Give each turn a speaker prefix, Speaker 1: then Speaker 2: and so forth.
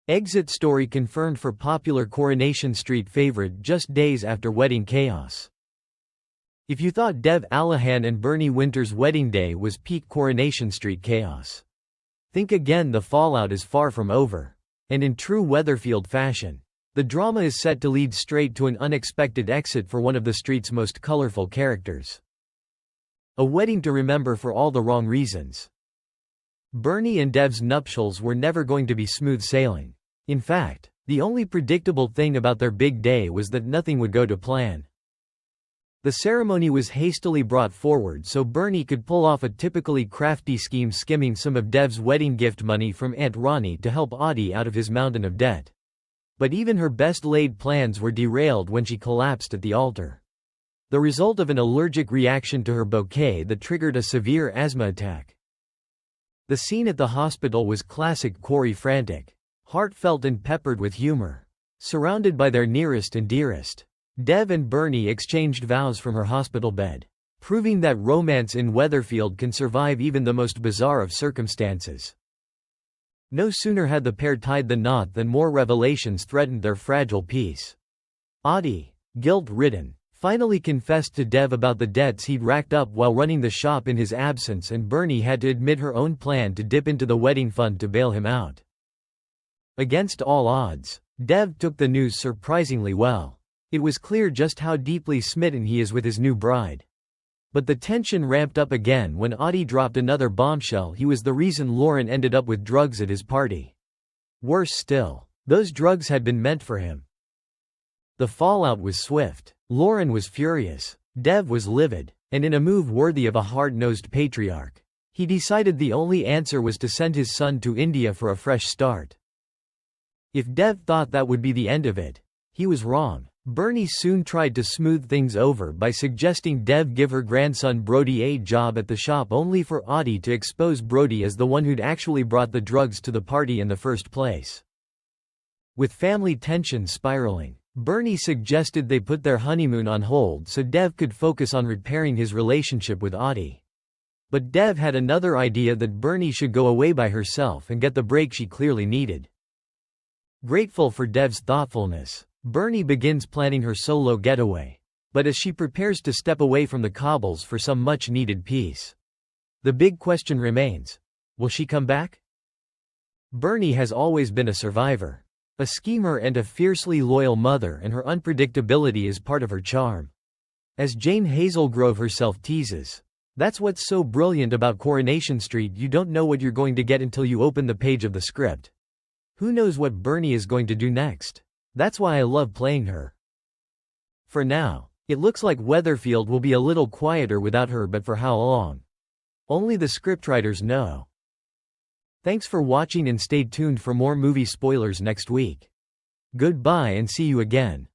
Speaker 1: Exit story confirmed for popular Coronation Street favorite just days after wedding chaos. If you thought Dev Allahan and Bernie Winter's wedding day was peak Coronation Street chaos, think again. The fallout is far from over. And in true Weatherfield fashion, the drama is set to lead straight to an unexpected exit for one of the street's most colorful characters. A wedding to remember for all the wrong reasons. Bernie and Dev's nuptials were never going to be smooth sailing. In fact, the only predictable thing about their big day was that nothing would go to plan. The ceremony was hastily brought forward so Bernie could pull off a typically crafty scheme, skimming some of Dev's wedding gift money from Aunt Ronnie to help Audie out of his mountain of debt. But even her best-laid plans were derailed when she collapsed at the altar. The result of an allergic reaction to her bouquet that triggered a severe asthma attack. The scene at the hospital was classic Corey frantic, heartfelt and peppered with humor. Surrounded by their nearest and dearest, Dev and Bernie exchanged vows from her hospital bed, proving that romance in Weatherfield can survive even the most bizarre of circumstances. No sooner had the pair tied the knot than more revelations threatened their fragile peace. Audie, guilt-ridden, finally confessed to Dev about the debts he'd racked up while running the shop in his absence, and Bernie had to admit her own plan to dip into the wedding fund to bail him out. Against all odds, Dev took the news surprisingly well. It was clear just how deeply smitten he is with his new bride. But the tension ramped up again when Audie dropped another bombshell: he was the reason Lauren ended up with drugs at his party. Worse still, those drugs had been meant for him. The fallout was swift. Lauren was furious. Dev was livid. And in a move worthy of a hard-nosed patriarch, he decided the only answer was to send his son to India for a fresh start. If Dev thought that would be the end of it, he was wrong. Bernie soon tried to smooth things over by suggesting Dev give her grandson Brody a job at the shop, only for Audie to expose Brody as the one who'd actually brought the drugs to the party in the first place. With family tension spiraling, Bernie suggested they put their honeymoon on hold so Dev could focus on repairing his relationship with Audie. But Dev had another idea: that Bernie should go away by herself and get the break she clearly needed. Grateful for Dev's thoughtfulness, Bernie begins planning her solo getaway. But as she prepares to step away from the cobbles for some much-needed peace, the big question remains: will she come back? Bernie has always been a survivor, a schemer and a fiercely loyal mother, and her unpredictability is part of her charm. As Jane Hazelgrove herself teases, that's what's so brilliant about Coronation Street: you don't know what you're going to get until you open the page of the script. Who knows what Bernie is going to do next? That's why I love playing her. For now, it looks like Weatherfield will be a little quieter without her, but for how long? Only the scriptwriters know. Thanks for watching and stay tuned for more movie spoilers next week. Goodbye and see you again.